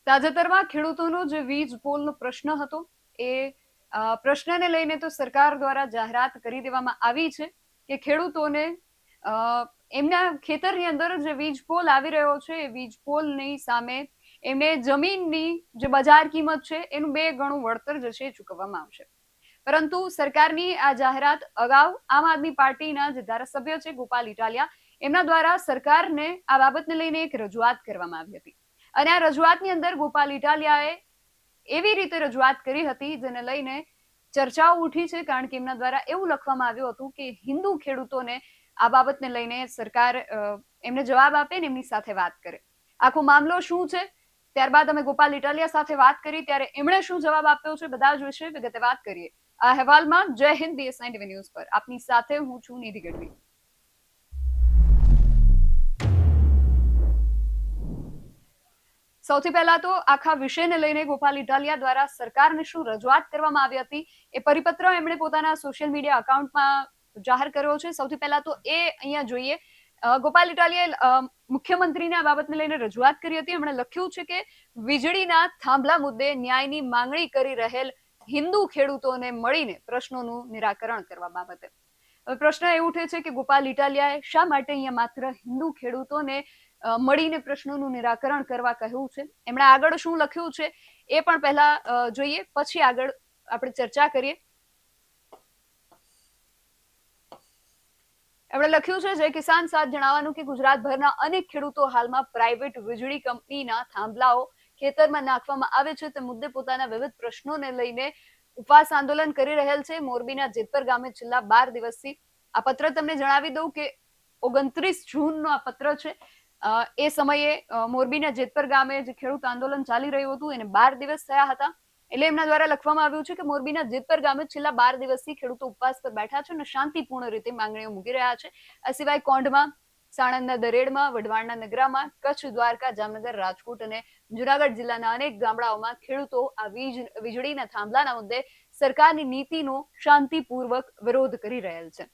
તાજેતરમાં ખેડૂતોનો જે વીજ પોલનો પ્રશ્ન હતો એ પ્રશ્નને લઈને તો સરકાર દ્વારા જાહેરાત કરી દેવામાં આવી છે કે ખેડૂતોને એમના ખેતરની અંદર જે વીજ પોલ આવી રહ્યો છે એ વીજ પોલની સામે એમને જમીનની જે બજાર કિંમત છે એનું 2 ગણું વળતર જે છે એ ચૂકવવામાં આવશે. પરંતુ સરકારની આ જાહેરાત અગાઉ આમ આદમી પાર્ટીના જે ધારાસભ્ય છે ગોપાલ ઇટાલિયા એમના દ્વારા સરકારને આ બાબતને લઈને એક રજૂઆત કરવામાં આવી હતી. અને આ રજૂઆતની અંદર ગોપાલ ઇટાલિયાએ એવી રીતે રજૂઆત કરી હતી જેને લઈને ચર્ચાઓ ઉઠી છે, કારણ કે એમના દ્વારા એવું લખવામાં આવ્યું હતું કે હિન્દુ ખેડૂતોને આ બાબતને લઈને સરકાર એમને જવાબ આપે ને એમની સાથે વાત કરે. આખો મામલો શું છે, ત્યારબાદ અમે ગોપાલ ઇટાલિયા સાથે વાત કરી ત્યારે એમણે શું જવાબ આપ્યો છે બધા જ વિશે વિગતે વાત કરીએ આ અહેવાલમાં. જય હિન્દ, BS9 TV ન્યૂઝ પર આપની સાથે હું છું નિધિ ગઢવી. સૌથી પહેલા તો આખા વિષયને લઈને ગોપાલ ઇટાલિયા દ્વારા સરકારને શું રજૂઆત કરવામાં આવી હતી એ પરિપત્ર એમણે પોતાના સોશિયલ મીડિયા એકાઉન્ટમાં જાહેર કર્યો છે. સૌથી પહેલા તો એ અહીંયા જોઈએ. ગોપાલ ઇટાલિયાએ મુખ્યમંત્રીને આ બાબતને લઈને રજૂઆત કરી હતી. એમણે લખ્યું છે કે વીજળીના થાંભલા મુદ્દે ન્યાયની માંગણી કરી રહેલ હિન્દુ ખેડૂતોને મળીને પ્રશ્નોનું નિરાકરણ કરવા બાબતે. હવે પ્રશ્ન એ ઉઠે છે કે ગોપાલ ઇટાલિયાએ શા માટે અહીંયા માત્ર હિન્દુ ખેડૂતોને મળીને પ્રશ્નોનું નિરાકરણ કરવા કહ્યું છે. એમણે આગળ શું લખ્યું છે એ પણ પહેલા જોઈએ, પછી આગળ આપણે ચર્ચા કરીએ. એમણે લખ્યું છે જય કિસાન સાથ જણાવવાનું કે ગુજરાતભરના અનેક ખેડૂતો હાલમાં પ્રાઇવેટ વીજળી કંપનીના થાંભલાઓ ખેતરમાં નાખવામાં આવે છે તે મુદ્દે પોતાના વિવિધ પ્રશ્નોને લઈને ઉપવાસ આંદોલન કરી રહેલ છે. મોરબીના જેતપર ગામે છેલ્લા 12 દિવસથી આ પત્ર તમને જણાવી દઉં કે 29 જૂનનો આ પત્ર છે. એ સમયે મોરબીના જેતપર ગામે જે ખેડૂત આંદોલન ચાલી રહ્યું હતું એને 12 દિવસ થયા હતા. એટલે એમના દ્વારા લખવામાં આવ્યું છે કે મોરબીના જેતપર ગામે છેલ્લા 12 દિવસથી ખેડૂતો ઉપવાસ પર બેઠા છે અને શાંતિપૂર્ણ રીતે માંગણીઓ મૂકી રહ્યા છે. આ સિવાય કોંઢમાં, સાણંદના દરેડમાં, વઢવાણના નગરામાં, કચ્છ, દ્વારકા, જામનગર, રાજકોટ અને જુનાગઢ જિલ્લાના અનેક ગામડાઓમાં ખેડૂતો આ વીજળીના થાંભલાના મુદ્દે સરકારની નીતિનો શાંતિપૂર્વક વિરોધ કરી રહેલ છે.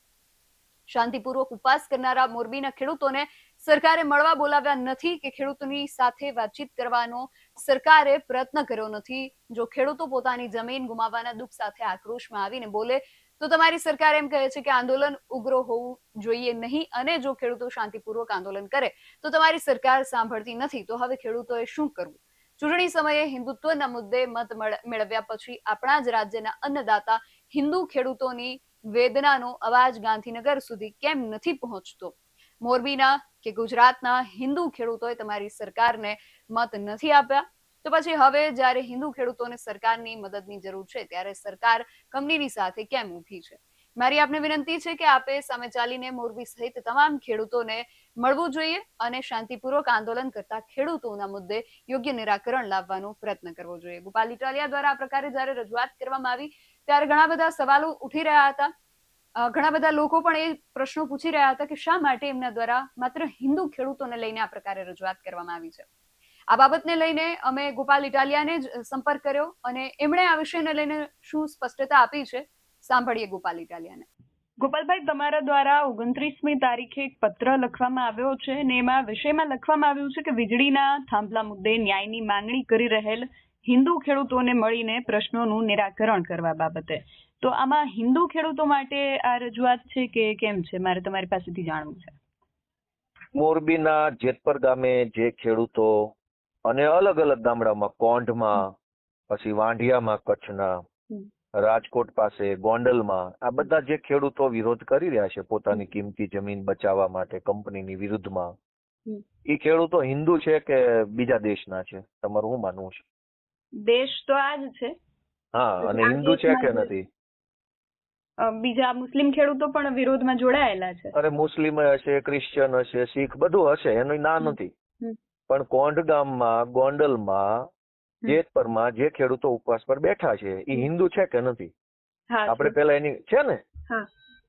શાંતિપૂર્વક ઉપવાસ કરનારા મોરબીના ખેડૂતોને સરકારે મળવા બોલાવ્યા નથી કે ખેડૂતોની સાથે વાતચીત કરવાનો સરકારે પ્રયત્ન કર્યો નથી. જો ખેડૂતો પોતાની જમીન ગુમાવવાના દુઃખ સાથે આક્રોશમાં આવીને બોલે તો તમારી સરકાર એમ કહે છે કે આંદોલન ઉગ્ર હોવું જોઈએ નહીં, અને જો ખેડૂતો શાંતિપૂર્વક આંદોલન કરે તો તમારી સરકાર સાંભળતી નથી. તો હવે ખેડૂતોએ શું કરવું? ચૂંટણી સમયે હિન્દુત્વના મુદ્દે મત મેળવ્યા પછી આપણા જ રાજ્યના અન્નદાતા હિન્દુ ખેડૂતોની વેદનાનો અવાજ ગાંધીનગર સુધી કેમ નથી પહોંચતો? મોરબીના કે ગુજરાતના હિન્દુ ખેડૂતોએ તમારી સરકારને મત નથી આપ્યા, તો પછી હવે જ્યારે હિન્દુ ખેડૂતોને સરકારની મદદની જરૂર છે ત્યારે સરકાર કંપનીની સાથે કેમ ઊભી છે? મારી આપને વિનંતી છે કે આપે સામે ચાલીને મોરબી સહિત તમામ ખેડૂતોને મળવું જોઈએ અને શાંતિપૂર્વક આંદોલન કરતા ખેડૂતોના મુદ્દે યોગ્ય નિરાકરણ લાવવાનો પ્રયત્ન કરવો જોઈએ. ગોપાલ ઇટાલિયા દ્વારા આ પ્રકારે જ્યારે રજૂઆત કરવામાં આવી ત્યારે ઘણા બધા સવાલો ઉઠી રહ્યા હતા. ઘણા બધા લોકો પણ એ પ્રશ્નો પૂછી રહ્યા હતા કે શા માટે એમના દ્વારા માત્ર હિન્દુ ખેડૂતોને લઈને આ પ્રકારે રજૂઆત કરવામાં આવી છે. આ બાબતને લઈને અમે ગોપાલ ઇટાલિયાને જ સંપર્ક કર્યો અને એમણે આ વિષયને લઈને શું સ્પષ્ટતા આપી છે સાંભળીએ ગોપાલ ઇટાલિયાને. ગોપાલભાઈ, તમારા દ્વારા 29મી તારીખે એક પત્ર લખવામાં આવ્યો છે અને એમાં વિષયમાં લખવામાં આવ્યું છે કે વીજળીના થાંભલા મુદ્દે ન્યાયની માંગણી કરી રહેલ હિન્દુ ખેડૂતોને મળીને પ્રશ્નોનું નિરાકરણ કરવા બાબતે. તો આમાં હિન્દુ ખેડૂતો માટે આ રજૂઆત છે કે કેમ છે? મારે તમારી પાસેથી જાણવું છે. મોરબીના જેતપર ગામે જે ખેડૂતો અને અલગ અલગ ગામડામાં, કોંઢમાં, પછી વાંઢિયામાં કચ્છના, રાજકોટ પાસે ગોંડલમાં, આ બધા જે ખેડૂતો વિરોધ કરી રહ્યા છે પોતાની કિંમતી જમીન બચાવવા માટે કંપનીની વિરુદ્ધમાં, એ ખેડૂતો હિન્દુ છે કે બીજા દેશના છે? તમારું શું માનવું છે? દેશ તો આ જ છે. હા, અને હિન્દુ છે કે નથી? બીજા મુસ્લિમ ખેડૂતો પણ વિરોધમાં જોડાયેલા છે. અરે મુસ્લિમ હશે, ક્રિશ્ચિયન હશે, શીખ, બધું હશે, એનું ના નથી. પણ કોંઢ ગામમાં, ગોંડલમાં, જેતપરમાં જે ખેડૂતો ઉપવાસ પર બેઠા છે એ હિન્દુ છે કે નથી? આપણે પેલા એની છે ને.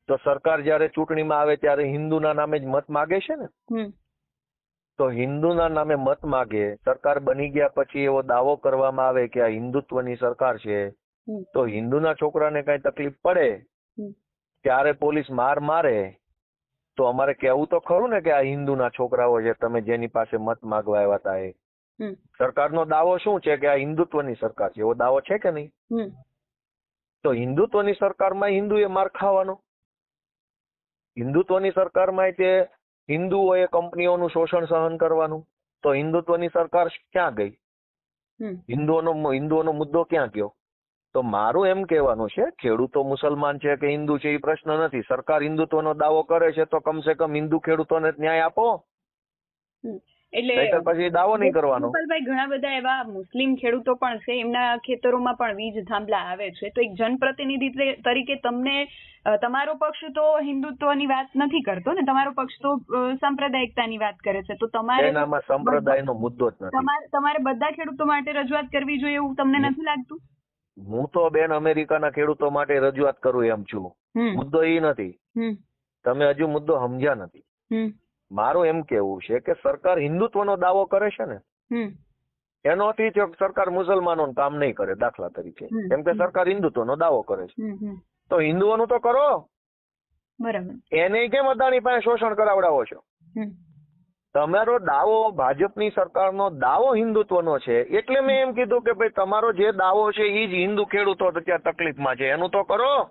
તો સરકાર જયારે ચૂંટણીમાં આવે ત્યારે હિન્દુના નામે જ મત માગે છે ને. તો હિન્દુના નામે મત માગે, સરકાર બની ગયા પછી એવો દાવો કરવામાં આવે કે આ હિન્દુત્વની સરકાર છે, તો હિન્દુના છોકરાને કઈ તકલીફ પડે ત્યારે પોલીસ માર મારે તો અમારે કેવું તો ખરું ને કે આ હિન્દુના છોકરાઓ છે, તમે જેની પાસે મત માગવા આવ્યા હતા એ. સરકારનો દાવો શું છે કે આ હિન્દુત્વની સરકાર છે, એવો દાવો છે કે નહીં? તો હિન્દુત્વની સરકારમાં હિન્દુએ માર ખાવાનો, હિન્દુત્વની સરકારમાં તે હિન્દુઓએ કંપનીઓનું શોષણ સહન કરવાનું, તો હિન્દુત્વની સરકાર ક્યાં ગઈ? હિન્દુઓનો મુદ્દો ક્યાં ગયો? તો મારું એમ કહેવાનું છે, ખેડૂતો મુસલમાન છે કે હિન્દુ છે એ પ્રશ્ન નથી. સરકાર હિન્દુત્વનો દાવો કરે છે તો કમસે કમ હિન્દુ ખેડૂતોને ન્યાય આપો, એટલે પછી દાવો નહીં કરવાનો. ગોપાલભાઈ, ઘણા બધા એવા મુસ્લિમ ખેડૂતો પણ છે, એમના ખેતરોમાં પણ વીજ થાંભલા આવે છે, તો એક જનપ્રતિનિધિ તરીકે તમને તમારો પક્ષ તો હિન્દુત્વની વાત નથી કરતો ને, તમારો પક્ષ તો સાંપ્રદાયિકતાની વાત કરે છે, તો તમારે એનામાં સંપ્રદાયનો મુદ્દો જ નથી. તમારે બધા ખેડૂતો માટે રજૂઆત કરવી જોઈએ એવું તમને નથી લાગતું? હું તો બેન અમેરિકાના ખેડૂતો માટે રજૂઆત કરું એમ છું. મુદ્દો એ નથી, તમે હજુ મુદ્દો સમજ્યા નથી. મારું એમ કેવું છે કે સરકાર હિન્દુત્વનો દાવો કરે છે ને, એનો અર્થ એ છે કે સરકાર મુસલમાનોનું કામ નહીં કરે. દાખલા તરીકે કેમ કે સરકાર હિન્દુત્વનો દાવો કરે છે, તો હિન્દુઓનું તો કરો. બરાબર. એને કેમ અદાણી પાસે શોષણ કરાવડાવો છો? તમારો દાવો, ભાજપની સરકારનો દાવો હિન્દુત્વનો છે, એટલે મેં એમ કીધું કે ભાઈ તમારો જે દાવો છે એ જ હિન્દુ ખેડૂતો અત્યારે તકલીફમાં છે એનું તો કરો.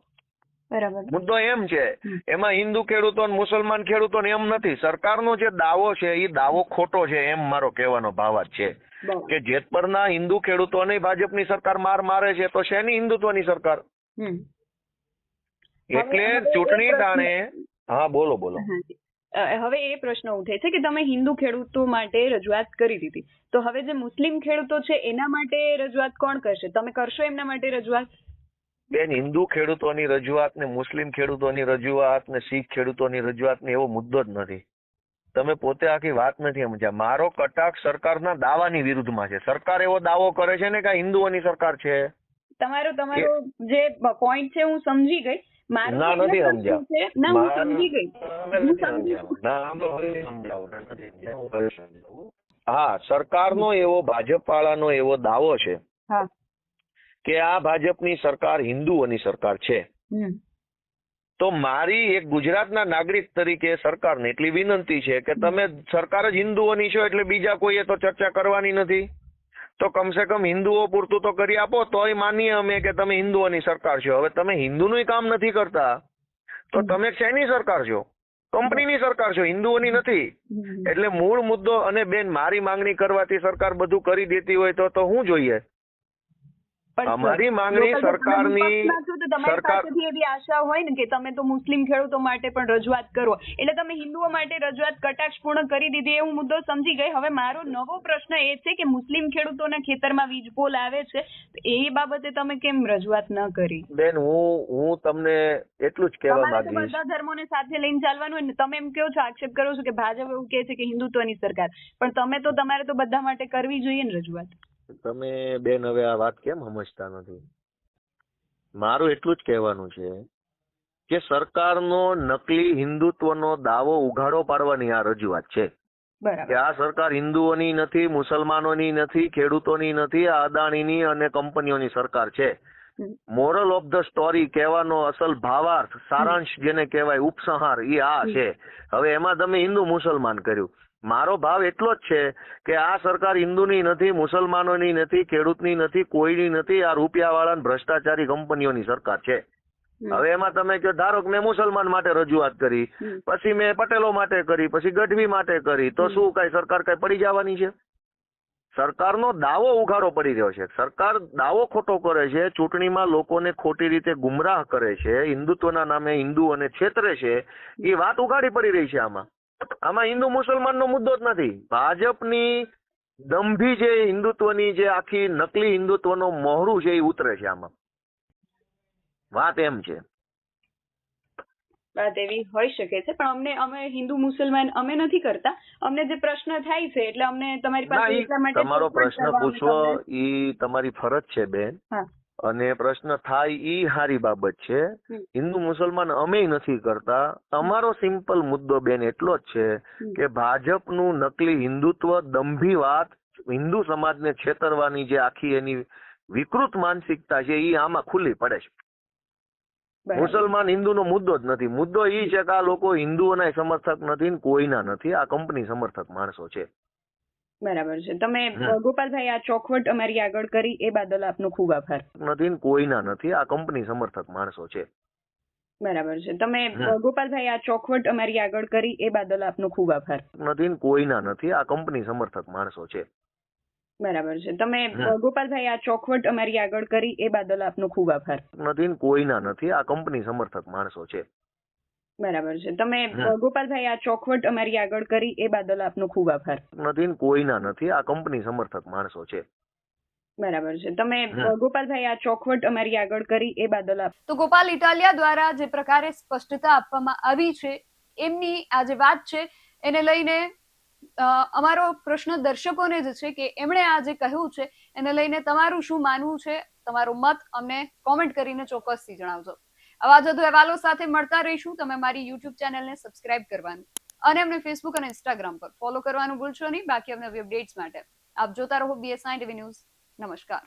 બરાબર. મુદ્દો એમ છે, એમાં હિન્દુ ખેડૂતો મુસલમાન ખેડૂતો એમ નથી. સરકારનો જે દાવો છે એ દાવો ખોટો છે, એમ મારો કહેવાનો ભાવાર્થ છે કે જેતપરના હિન્દુ ખેડૂતોને ભાજપની સરકાર મારે છે, તો શેની હિન્દુત્વની સરકાર? એટલે ચૂંટણી ટાણે. હા, બોલો. હવે એ પ્રશ્ન ઉઠે છે કે તમે હિન્દુ ખેડૂતો માટે રજૂઆત કરી દીધી, તો હવે જે મુસ્લિમ ખેડૂતો છે એના માટે રજૂઆત કોણ કરશે? તમે કરશો એમના માટે રજૂઆત? બેન, હિન્દુ ખેડૂતોની રજૂઆત ને મુસ્લિમ ખેડૂતોની રજૂઆત ને શીખ ખેડૂતોની રજૂઆત ને એવો મુદ્દો જ નથી. તમે પોતે આખી વાત નથી સમજ્યા. મારો કટાક્ષ સરકારના દાવાની વિરુદ્ધમાં છે. સરકાર એવો દાવો કરે છે ને કે હિન્દુઓની સરકાર છે. તમારો જે પોઈન્ટ છે હું સમજી ગઈ. નથી સમજ્યા. હા, સરકારનો એવો, ભાજપ વાળાનો એવો દાવો છે કે આ ભાજપની સરકાર હિન્દુઓની સરકાર છે. તો મારી એક ગુજરાતના નાગરિક તરીકે સરકારને એટલી વિનંતી છે કે તમે સરકાર જ હિન્દુઓની છો એટલે બીજા કોઈએ તો ચર્ચા કરવાની નથી, તો કમસે કમ હિન્દુઓ પૂરતું તો કરી આપો, તોય માનીએ અમે કે તમે હિન્દુઓની સરકાર છો. હવે તમે હિન્દુનું કામ નથી કરતા તો તમે શેની સરકાર છો? કંપનીની સરકાર છો, હિન્દુઓની નથી. એટલે મૂળ મુદ્દો. અને બેન, મારી માંગણી કરવાથી સરકાર બધું કરી દેતી હોય તો શું જોઈએ? અમારી માંગણી સરકારની, સરકાર એવી આશા હોય ને કે તમે તો મુસ્લિમ ખેડૂતો માટે પણ રજૂઆત કરો, એટલે તમે હિન્દુઓ માટે રજૂઆત કટાક્ષપૂર્ણ કરી દીધી, એવું મુદ્દો સમજી ગઈ. હવે મારો નવો પ્રશ્ન એ છે કે મુસ્લિમ ખેડૂતોના ખેતરમાં વીજ પોલ આવે છે, એ બાબતે તમે કેમ રજૂઆત ન કરી? બેન, હું તમને એટલું જ કહેવા માંગીશ, બધા ધર્મોને સાથે લઈને ચાલવાનું હોય ને. તમે એમ કહો છો, આક્ષેપ કરો છો કે ભાજપ એવું કહે છે કે હિન્દુત્વની સરકાર, પણ તમારે તો બધા માટે કરવી જોઈએ ને રજૂઆત. તમે બેન હવે આ વાત કેમ સમજતા નથી? મારું એટલું જ કહેવાનું છે કે સરકારનો નકલી હિન્દુત્વનો દાવો ઉઘાડો પાડવાની આ રજૂઆત છે કે આ સરકાર હિન્દુઓની નથી, મુસલમાનોની નથી, ખેડૂતોની નથી, આ અદાણીની અને કંપનીઓની સરકાર છે. મોરલ ઓફ ધ સ્ટોરી કહેવાનો અસલ ભાવાર્થ, સારાંશ જેને કહેવાય, ઉપસંહાર, એ આ છે. હવે એમાં તમે હિન્દુ મુસલમાન કર્યું. મારો ભાવ એટલો જ છે કે આ સરકાર હિન્દુની નથી, મુસલમાનોની નથી, ખેડૂતની નથી, કોઈની નથી. આ રૂપિયાવાળા ભ્રષ્ટાચારી કંપનીઓની સરકાર છે. હવે એમાં તમે કહો, ધારો કે મેં મુસલમાન માટે રજૂઆત કરી, પછી મેં પટેલો માટે કરી, પછી ગઢવી માટે કરી, તો શું કઈ સરકાર કઈ પડી જવાની છે? સરકારનો દાવો ઉઘાડો પડી રહ્યો છે. સરકાર દાવો ખોટો કરે છે, ચૂંટણીમાં લોકોને ખોટી રીતે ગુમરાહ કરે છે, હિન્દુત્વના નામે હિન્દુઓને છેતરે છે, એ વાત ઉઘાડી પડી રહી છે. આમાં હિન્દુ મુસલમાનનો મુદ્દો જ નથી. ભાજપની દંભી જે હિન્દુત્વની જે આખી નકલી હિન્દુત્વનો મોહરું છે એ ઉતરે છે આમાં. વાત એમ છે. વાત એવી હોઈ શકે છે, પણ અમે હિન્દુ મુસલમાન અમે નથી કરતા. અમને જે પ્રશ્ન થાય છે એટલે અમને તમારી પાસે એટલા માટે તમારો પ્રશ્ન પૂછવો ઈ તમારી ફરજ છે બેન, અને પ્રશ્ન થાય ઈ હારી બાબત છે. હિન્દુ મુસલમાન અમે નથી કરતા. અમારો સિમ્પલ મુદ્દો બેન એટલો જ છે કે ભાજપનું નકલી હિન્દુત્વ, દંભી વાત, હિન્દુ સમાજને છેતરવાની જે આખી એની વિકૃત માનસિકતા છે એ આમાં ખુલ્લી પડે છે. મુસલમાન હિન્દુનો મુદ્દો જ નથી. મુદ્દો એ છે કે આ લોકો હિન્દુઓના સમર્થક નથી, કોઈના નથી, આ કંપની સમર્થક માણસો છે. બરાબર છે. તમે હમ. ગોપાલભાઈ આ ચોખવટ અમારી આગળ કરી એ બદલ આપનો ખૂબ આભાર. નથી ને કોઈના નથી, આ કંપની સમર્થક માણસો છે. બરાબર છે. તમે હમ. ગોપાલભાઈ આ ચોખવટ અમારી આગળ કરી એ બદલ આપનો ખૂબ આભાર. નથી ને કોઈના નથી, આ કંપની સમર્થક માણસો છે. બરાબર છે. તમે હમ. ગોપાલભાઈ આ ચોખવટ અમારી આગળ કરી એ બદલ આપનો ખૂબ આભાર. નથી ને કોઈના નથી, આ કંપની સમર્થક માણસો છે. બરાબર છે. તમે હમ. ગોપાલભાઈ આ ચોખવટ અમારી આગળ કરી એ બદલ આપનો ખૂબ આભાર. નથી ને કોઈના નથી, આ કંપની સમર્થક માણસો છે. બરાબર છે. તમે હમ. ગોપાલભાઈ આ ચોખવટ અમારી આગળ કરી એ બદલ આપ તો ગોપાલ ઇટાલિયા દ્વારા જે પ્રકારે સ્પષ્ટતા આપવામાં આવી છે, એમની આ જે વાત છે એને લઈને અમારો પ્રશ્ન દર્શકોને જ છે કે એમણે આ જે કહ્યું છે એને લઈને તમારું શું માનવું છે, તમારો મત અમને કોમેન્ટ કરીને ચોક્કસથી જણાવજો. આવા જ વધુ અહેવાલો સાથે મળતા રહીશું. તમે મારી યુટ્યુબ ચેનલને સબસ્ક્રાઇબ કરવાનું અને અમને ફેસબુક અને ઇન્સ્ટાગ્રામ પર ફોલો કરવાનું ભૂલશો નહીં. બાકી અમને અપડેટ્સ માટે આપ જોતા રહો BS9 TV ન્યૂઝ. નમસ્કાર.